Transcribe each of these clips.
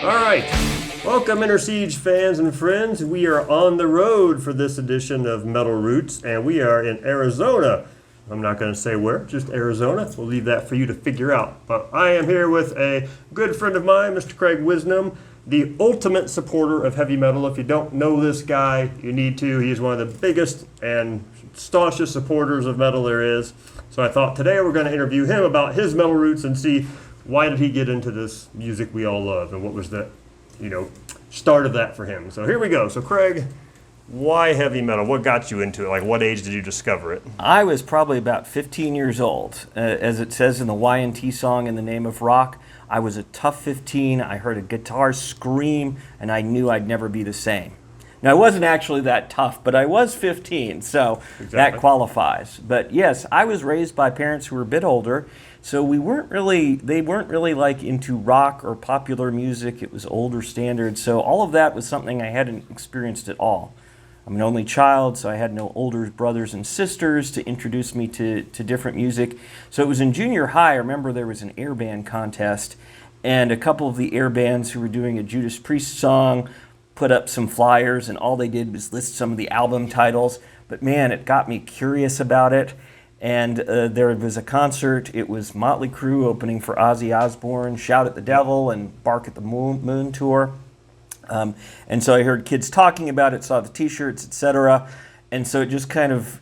All right, welcome Inner Siege fans and friends. We are on the road for this edition of Metal Roots, and we are in Arizona. I'm not going to say where, just Arizona. We'll leave that for you to figure out. But I am here with a good friend of mine, Mr. Craig Wisnom, the ultimate supporter of heavy metal. If you don't know this guy, you need to. He is one of the biggest and staunchest supporters of metal there is. So I thought today we're going to interview him about his metal roots and see why did he get into this music we all love, and what was the, start of that for him. So here we go. So Craig, why heavy metal? What got you into it? Like, what age did you discover it? I was probably about 15 years old. As it says in the Y&T song, In the Name of Rock, I was a tough 15. I heard a guitar scream, and I knew I'd never be the same. Now, I wasn't actually that tough, but I was 15, so That qualifies. But yes, I was raised by parents who were a bit older, so they weren't really like into rock or popular music. It was older standards, so all of that was something I hadn't experienced at all. I'm an only child, so I had no older brothers and sisters to introduce me to different music. So it was in junior high. I remember there was an air band contest, and a couple of the air bands who were doing a Judas Priest song put up some flyers, and all they did was list some of the album titles. But man, it got me curious about it. And there was a concert. It was Motley Crue opening for Ozzy Osbourne, Shout at the Devil, and Bark at the Moon tour. And so I heard kids talking about it, saw the t-shirts, etc. And so it just kind of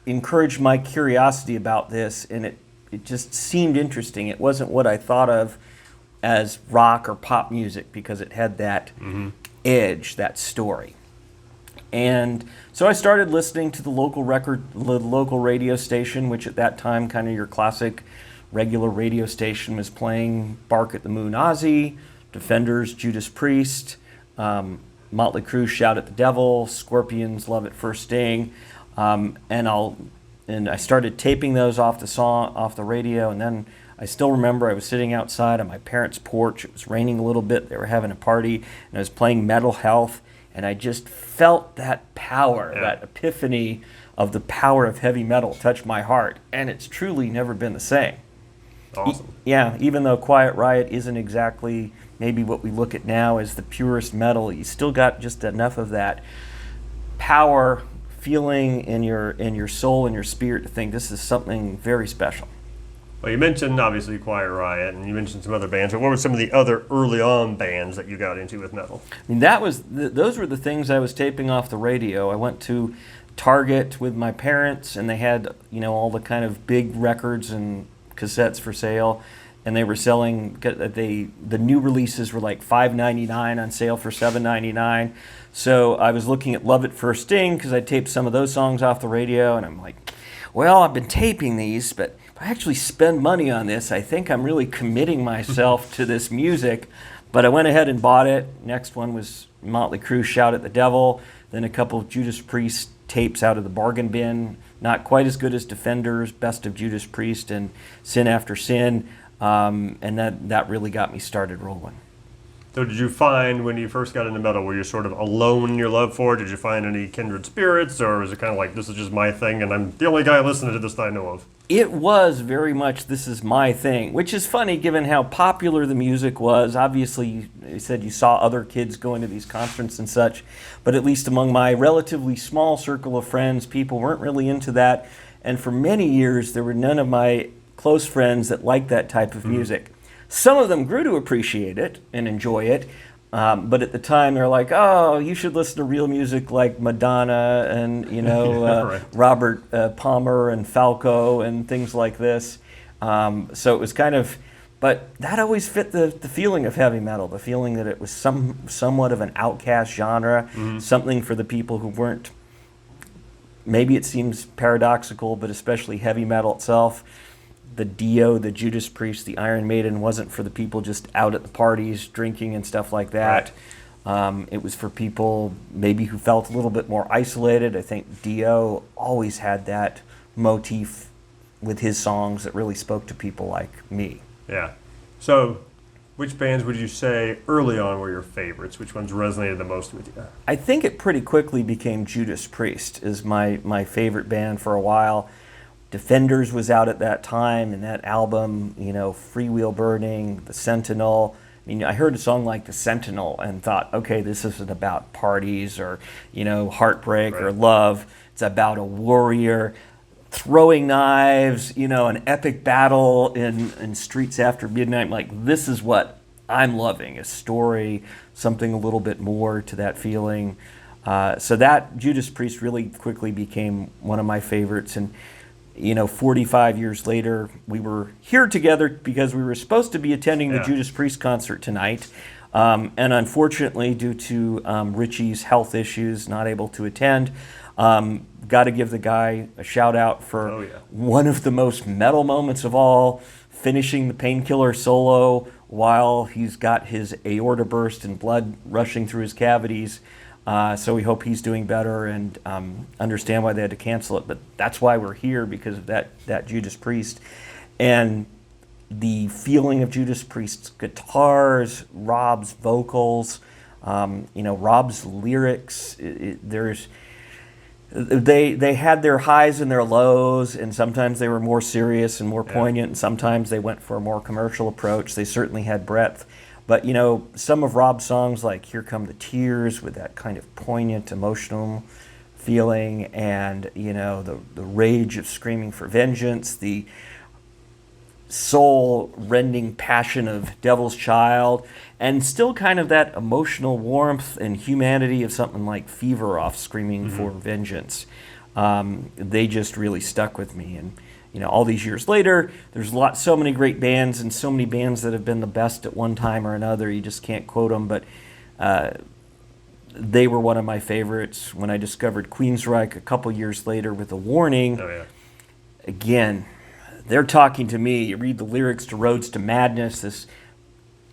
encouraged my curiosity about this, and it just seemed interesting. It wasn't what I thought of as rock or pop music, because it had that edge, that story. And so I started listening to the local radio station, which at that time, kind of your classic regular radio station, was playing Bark at the Moon Ozzy, Defenders, Judas Priest, Motley Crue, Shout at the Devil, Scorpions, Love at First Sting, and I started taping those off the radio, and then I still remember I was sitting outside on my parents' porch. It was raining a little bit. They were having a party, and I was playing Metal Health, and I just felt that power, that epiphany of the power of heavy metal touch my heart, and it's truly never been the same. Awesome. Even though Quiet Riot isn't exactly maybe what we look at now as the purest metal, you still got just enough of that power feeling in your soul and your spirit to think this is something very special. Well, you mentioned obviously Quiet Riot, and you mentioned some other bands, but what were some of the other early on bands that you got into with metal? I mean, those were the things I was taping off the radio. I went to Target with my parents, and they had all the kind of big records and cassettes for sale, and they were selling. The new releases were like $5.99 on sale for $7.99. So I was looking at Love at First Sting because I taped some of those songs off the radio, and I'm like, well, I've been taping these, but if I actually spend money on this, I think I'm really committing myself to this music. But I went ahead and bought it. Next one was Motley Crue, Shout at the Devil. Then a couple of Judas Priest tapes out of the bargain bin. Not quite as good as Defenders, Best of Judas Priest, and Sin After Sin. And that really got me started rolling. So did you find when you first got into metal, were you sort of alone in your love for it? Did you find any kindred spirits, or was it kind of like, this is just my thing and I'm the only guy listening to this that I know of? It was very much, this is my thing, which is funny given how popular the music was. Obviously, you said you saw other kids going to these concerts and such, but at least among my relatively small circle of friends, people weren't really into that. And for many years, there were none of my close friends that liked that type of music. Some of them grew to appreciate it and enjoy it, but at the time they're like, oh, you should listen to real music like Madonna and, Right. Robert Palmer and Falco and things like this. So it was kind of, but that always fit the feeling of heavy metal, the feeling that it was somewhat of an outcast genre, something for the people who weren't, maybe it seems paradoxical, but especially heavy metal itself. The Dio, the Judas Priest, the Iron Maiden wasn't for the people just out at the parties drinking and stuff like that. Right. It was for people maybe who felt a little bit more isolated. I think Dio always had that motif with his songs that really spoke to people like me. Yeah. So which bands would you say early on were your favorites? Which ones resonated the most with you? I think it pretty quickly became Judas Priest is my favorite band for a while. Defenders was out at that time, and that album, Freewheel Burning, The Sentinel, I mean, I heard a song like The Sentinel and thought, okay, this isn't about parties or, heartbreak or love. It's about a warrior throwing knives, an epic battle in Streets After Midnight. Like, this is what I'm loving, a story, something a little bit more to that feeling. So that Judas Priest really quickly became one of my favorites. And 45 years later, we were here together because we were supposed to be attending the Judas Priest concert tonight. And unfortunately, due to Richie's health issues, not able to attend. Got to give the guy a shout out for one of the most metal moments of all, finishing the Painkiller solo while he's got his aorta burst and blood rushing through his cavities. So we hope he's doing better and understand why they had to cancel it. But that's why we're here, because of that Judas Priest. And the feeling of Judas Priest's guitars, Rob's vocals, Rob's lyrics. They had their highs and their lows, and sometimes they were more serious and more poignant, and sometimes they went for a more commercial approach. They certainly had breadth. But, some of Rob's songs, like Here Come the Tears, with that kind of poignant, emotional feeling, and, the rage of Screaming for Vengeance, the soul-rending passion of Devil's Child, and still kind of that emotional warmth and humanity of something like Fever off Screaming for Vengeance. They just really stuck with me. And, all these years later, there's so many great bands and so many bands that have been the best at one time or another. You just can't quote them, but they were one of my favorites. When I discovered Queensryche a couple years later with A Warning, again, they're talking to me. You read the lyrics to Roads to Madness, this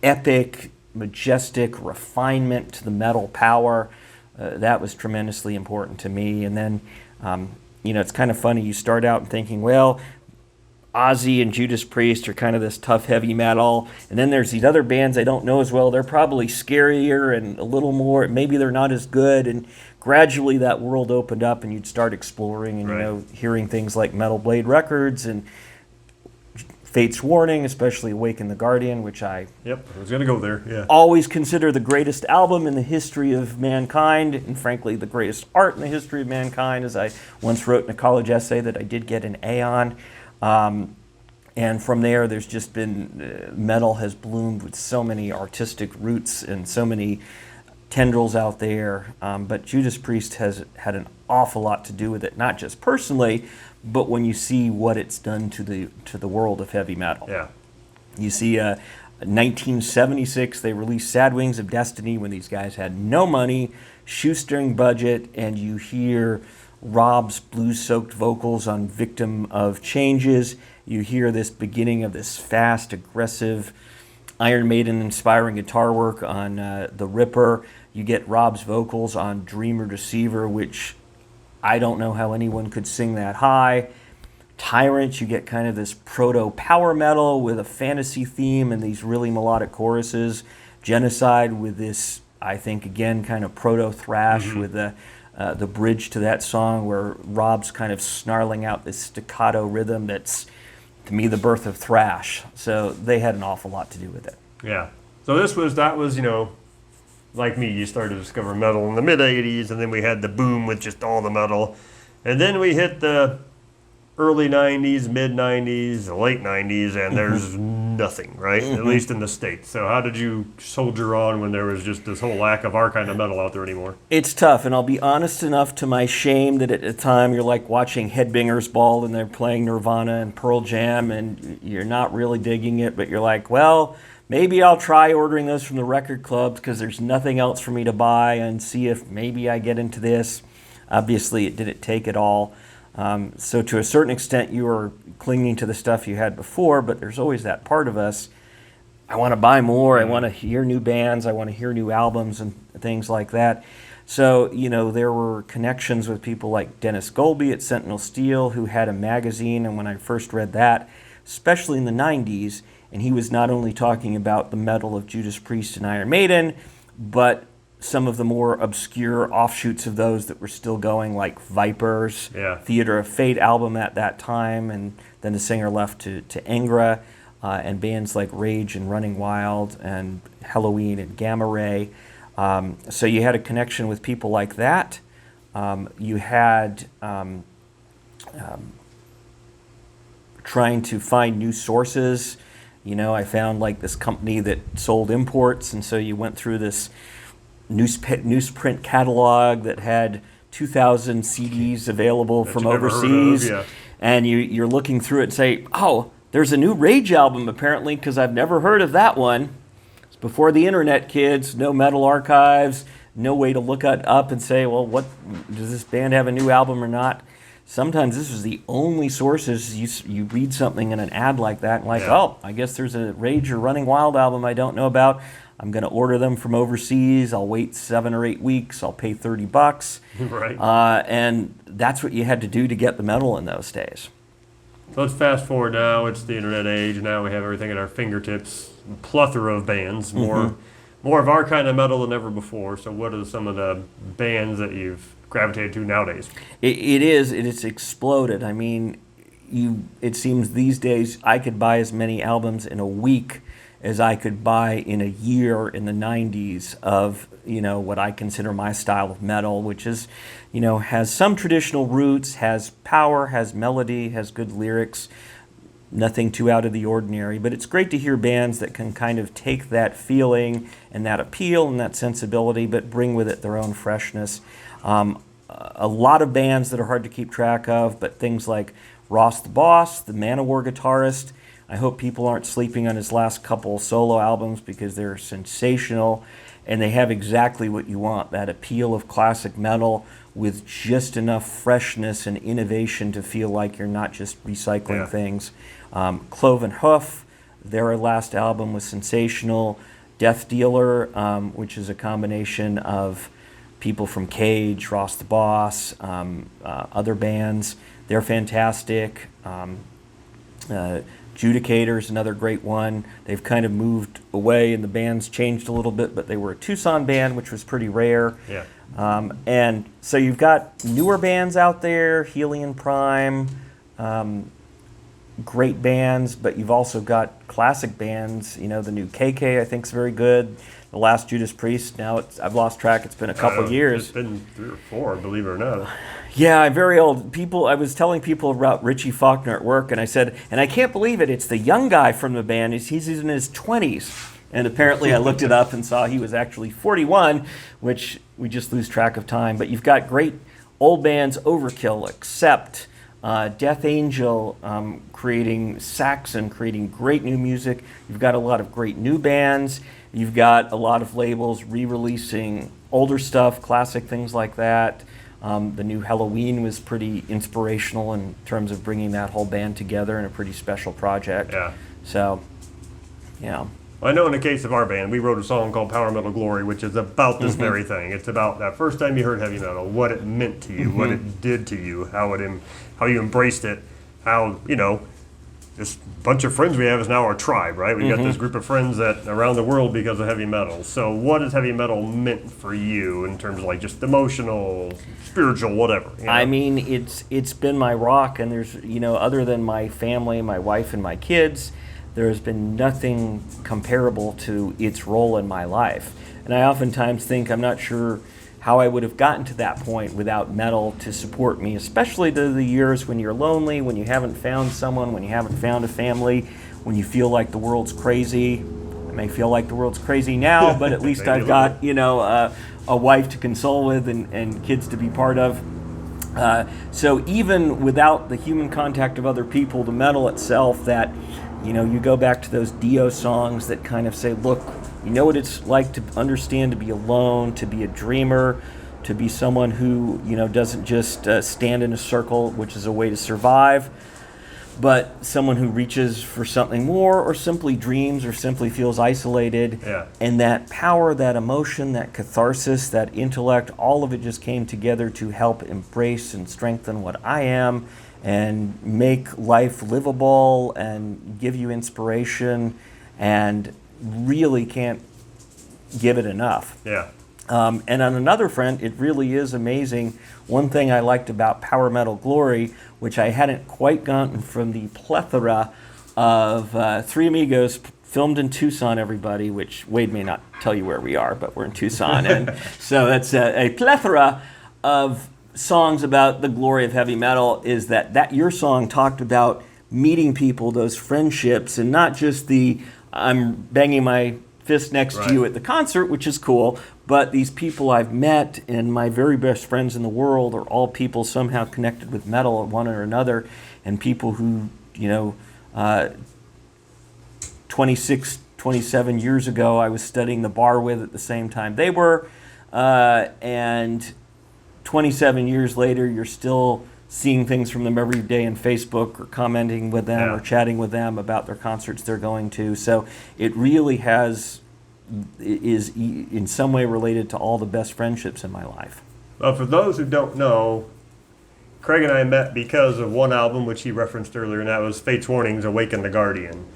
epic, majestic refinement to the metal power. That was tremendously important to me. And then, it's kind of funny. You start out thinking, well, Ozzy and Judas Priest are kind of this tough heavy metal. And then there's these other bands I don't know as well. They're probably scarier and a little more, maybe they're not as good. And gradually that world opened up and you'd start exploring and, hearing things like Metal Blade Records and Fate's Warning, especially Awaken the Guardian, which I was going to go there. Always consider the greatest album in the history of mankind, and frankly, the greatest art in the history of mankind, as I once wrote in a college essay that I did get an A on. And from there, there's just been, metal has bloomed with so many artistic roots and so many tendrils out there. But Judas Priest has had an awful lot to do with it, not just personally, but when you see what it's done to the world of heavy metal. You see, 1976, they released Sad Wings of Destiny when these guys had no money, shoestring budget, and you hear Rob's blues-soaked vocals on Victim of Changes. You hear this beginning of this fast, aggressive, Iron Maiden-inspiring guitar work on The Ripper. You get Rob's vocals on Dreamer Deceiver, which I don't know how anyone could sing that high. Tyrant, you get kind of this proto-power metal with a fantasy theme and these really melodic choruses. Genocide with this, I think, again, kind of proto-thrash with the bridge to that song where Rob's kind of snarling out this staccato rhythm that's, to me, the birth of thrash. So they had an awful lot to do with it. So that was, like me, you started to discover metal in the mid-'80s, and then we had the boom with just all the metal. And then we hit the early 90s, mid-'90s, the late 90s, and there's nothing, right? At least in the States. So how did you soldier on when there was just this whole lack of our kind of metal out there anymore? It's tough, and I'll be honest enough to my shame that at the time you're like watching Headbangers Ball and they're playing Nirvana and Pearl Jam, and you're not really digging it, but you're like, well, maybe I'll try ordering those from the record clubs because there's nothing else for me to buy and see if maybe I get into this. Obviously, it didn't take it all. So to a certain extent, you are clinging to the stuff you had before, but there's always that part of us. I want to buy more. I want to hear new bands. I want to hear new albums and things like that. So, there were connections with people like Dennis Golby at Sentinel Steel, who had a magazine, and when I first read that, especially in the 90s, and he was not only talking about the metal of Judas Priest and Iron Maiden, but some of the more obscure offshoots of those that were still going, like Vipers, Theater of Fate album at that time, and then the singer left to Angra. and bands like Rage and Running Wild and Halloween and Gamma Ray. So you had a connection with people like that. You had trying to find new sources. I found like this company that sold imports, and so you went through this newsprint catalog that had 2,000 CDs available That from you never heard of, overseas, yeah. and you're looking through it and say, oh, there's a new Rage album apparently, because I've never heard of that one. It's before the internet, kids. No metal archives, no way to look it up and say, well, what does this band have a new album or not? Sometimes this is the only sources. You read something in an ad like that, and like, Yeah. oh, I guess there's a Rage or Running Wild album I don't know about. I'm going to order them from overseas. I'll wait 7 or 8 weeks. I'll pay $30. Right. And that's what you had to do to get the metal in those days. So let's fast forward now. It's the internet age. Now we have everything at our fingertips. Plethora of bands. More of our kind of metal than ever before. So what are some of the bands that you've gravitated to nowadays? It's exploded. I mean, it seems these days I could buy as many albums in a week as I could buy in a year in the 90s of, what I consider my style of metal, which is, has some traditional roots, has power, has melody, has good lyrics, nothing too out of the ordinary. But it's great to hear bands that can kind of take that feeling and that appeal and that sensibility, but bring with it their own freshness. A lot of bands that are hard to keep track of, but things like Ross the Boss, the Manowar guitarist. I hope people aren't sleeping on his last couple solo albums because they're sensational, and they have exactly what you want, that appeal of classic metal with just enough freshness and innovation to feel like you're not just recycling things. Cloven Hoof, their last album was sensational. Death Dealer, which is a combination of people from Cage, Ross the Boss, other bands, they're fantastic. Judicator's another great one. They've kind of moved away and the band's changed a little bit, but they were a Tucson band, which was pretty rare. Yeah. And so you've got newer bands out there, Helion Prime, great bands, but you've also got classic bands. The new KK I think is very good. The last Judas Priest, now I've lost track, it's been a couple years. It's been 3 or 4, believe it or not. Yeah, I'm very old. I was telling people about Richie Faulkner at work, and I said, and I can't believe it, it's the young guy from the band. He's in his 20s. And apparently I looked it up and saw he was actually 41, which we just lose track of time. But you've got great old bands, Overkill, Accept, Death Angel, creating Saxon, creating great new music. You've got a lot of great new bands. You've got a lot of labels re-releasing older stuff, classic things like that. The new Halloween was pretty inspirational in terms of bringing that whole band together in a pretty special project. Yeah. So, yeah. I know in the case of our band, we wrote a song called Power Metal Glory, which is about this very thing. It's about that first time you heard heavy metal, what it meant to you, what it did to you, how you embraced it, how, this bunch of friends we have is now our tribe, right? We've got this group of friends that around the world because of heavy metal. So what has heavy metal meant for you in terms of like just emotional, spiritual, whatever? I mean, it's been my rock, and there's, other than my family, my wife and my kids, there's been nothing comparable to its role in my life. And I oftentimes think I'm not sure how I would have gotten to that point without metal to support me, especially the years when you're lonely, when you haven't found someone, when you haven't found a family, when you feel like the world's crazy. I may feel like the world's crazy now, but at least I've got, a wife to console with and kids to be part of. So even without the human contact of other people, the metal itself, that, you go back to those Dio songs that kind of say, look, you know what it's like to understand, to be alone, to be a dreamer, to be someone who, doesn't just stand in a circle, which is a way to survive, but someone who reaches for something more, or simply dreams, or simply feels isolated. Yeah. And that power, that emotion, that catharsis, that intellect, all of it just came together to help embrace and strengthen what I am and make life livable and give you inspiration, and really can't give it enough. Yeah. And on another front, it really is amazing. One thing I liked about Power Metal Glory, which I hadn't quite gotten from the plethora of three amigos filmed in Tucson, everybody, which Wade may not tell you where we are, but we're in Tucson. And so that's a plethora of songs about the glory of heavy metal. Is that your song talked about meeting people, those friendships, and not just the I'm banging my fist next to you at the concert, which is cool, but these people I've met and my very best friends in the world are all people somehow connected with metal one or another, and people who, 26, 27 years ago I was studying the bar with at the same time they were, and 27 years later you're still seeing things from them every day on Facebook or commenting with them or chatting with them about their concerts they're going to. So it really is in some way related to all the best friendships in my life. Well, for those who don't know, Craig and I met because of one album which he referenced earlier, and that was Fate's Warning's Awaken the Guardian.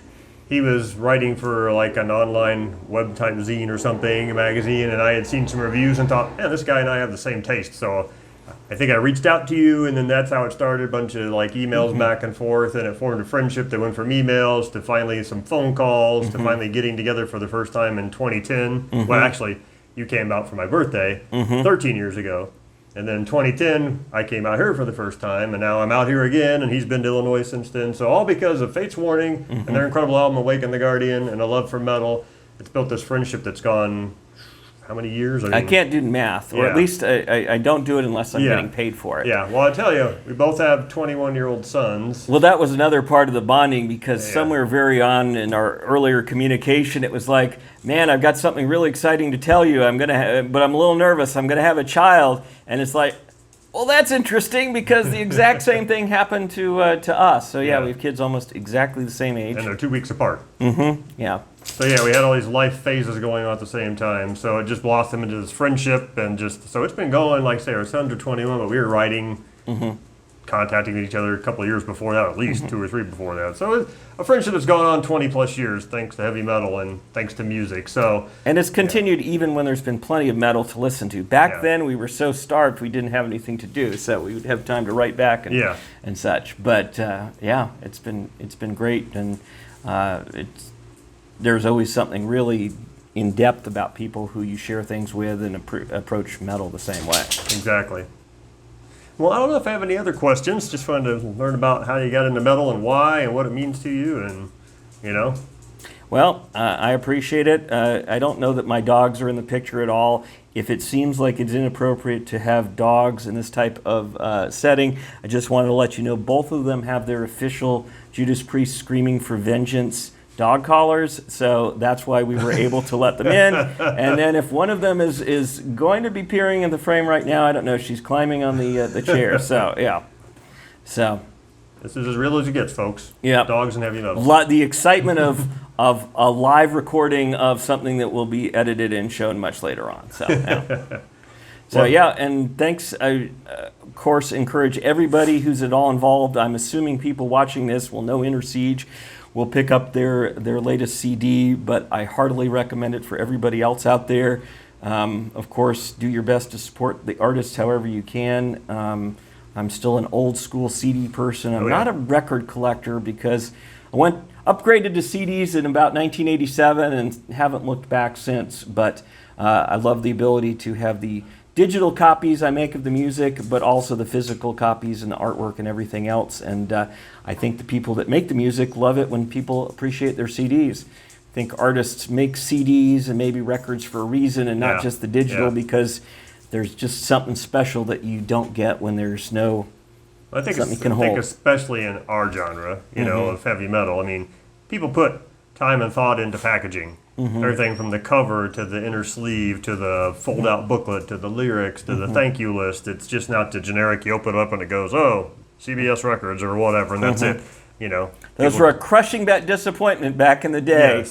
He was writing for like an online web type zine or something, a magazine, and I had seen some reviews and thought, man, this guy and I have the same taste. So I think I reached out to you, and then that's how it started. A bunch of like emails back and forth, and it formed a friendship that went from emails to finally some phone calls to finally getting together for the first time in 2010. Well, actually, you came out for my birthday 13 years ago. And then 2010, I came out here for the first time, and now I'm out here again, and he's been to Illinois since then. So all because of Fate's Warning and their incredible album, Awaken the Guardian, and a love for metal. It's built this friendship that's gone, how many years? I can't do math, or at least I don't do it unless I'm getting paid for it. Yeah, well, I tell you, we both have 21-year-old sons. Well, that was another part of the bonding, because somewhere very on in our earlier communication, it was like, man, I've got something really exciting to tell you. But I'm a little nervous. I'm going to have a child, and it's like, well, that's interesting, because the exact same thing happened to us. So we have kids almost exactly the same age, and they're 2 weeks apart. Yeah. So we had all these life phases going on at the same time. So it just blossomed into this friendship, and so it's been going. Like I say, our sons are 21, but we were writing, contacting each other a couple of years before that, at least 2 or 3 before that. So it's a friendship that's gone on 20 plus years, thanks to heavy metal and thanks to music. So and it's continued even when there's been plenty of metal to listen to. Back then, we were so starved we didn't have anything to do, so we would have time to write back and such. But it's been great, and there's always something really in depth about people who you share things with and approach metal the same way. Exactly. Well, I don't know if I have any other questions. Just wanted to learn about how you got into metal and why and what it means to you, and Well, I appreciate it. I don't know that my dogs are in the picture at all. If it seems like it's inappropriate to have dogs in this type of setting, I just wanted to let you know both of them have their official Judas Priest Screaming for Vengeance dog collars, so that's why we were able to let them in. And then if one of them is going to be peering in the frame right now, I don't know, she's climbing on the chair. So this is as real as it gets, folks. Yeah, dogs and heavy metal. The excitement of a live recording of something that will be edited and shown much later on. So and thanks. I of course encourage everybody who's at all involved. I'm assuming people watching this will know Inner Siege. We'll pick up their latest CD, but I heartily recommend it for everybody else out there. Of course, do your best to support the artists however you can. I'm still an old school CD person. I'm not a record collector because I upgraded to CDs in about 1987 and haven't looked back since. But I love the ability to have the digital copies I make of the music, but also the physical copies and the artwork and everything else. And I think the people that make the music love it when people appreciate their CDs. I think artists make CDs and maybe records for a reason and not just the digital because there's just something special that you don't get when there's no something you can hold. I think especially in our genre, of heavy metal, I mean, people put time and thought into packaging. Everything from the cover to the inner sleeve to the fold-out booklet to the lyrics to the thank you list. It's just not the generic, you open it up and it goes, oh, CBS Records or whatever, and that's it. Those were a crushing disappointment back in the day.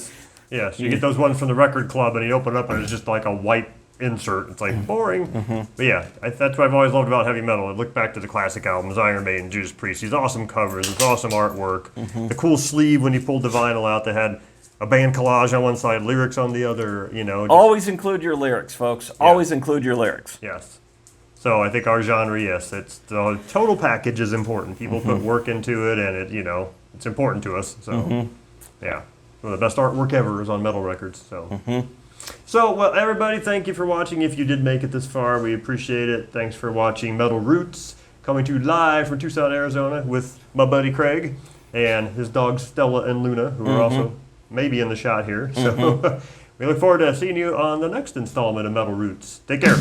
Yes. You get those ones from the record club and you open it up and it's just like a white insert. It's like boring. But that's what I've always loved about heavy metal. I look back to the classic albums, Iron Maiden, Judas Priest, these awesome covers, this awesome artwork, the cool sleeve when you pulled the vinyl out that had a band collage on one side, lyrics on the other, Always include your lyrics, folks. Always include your lyrics. Yes. So I think our genre, yes, it's the total package is important. People put work into it, and it's important to us. So yeah, one of the best artwork ever is on metal records. So. So, well, everybody, thank you for watching. If you did make it this far, we appreciate it. Thanks for watching Metal Roots, coming to you live from Tucson, Arizona, with my buddy Craig and his dogs Stella and Luna, who are also maybe in the shot here. So, we look forward to seeing you on the next installment of Metal Roots. Take care.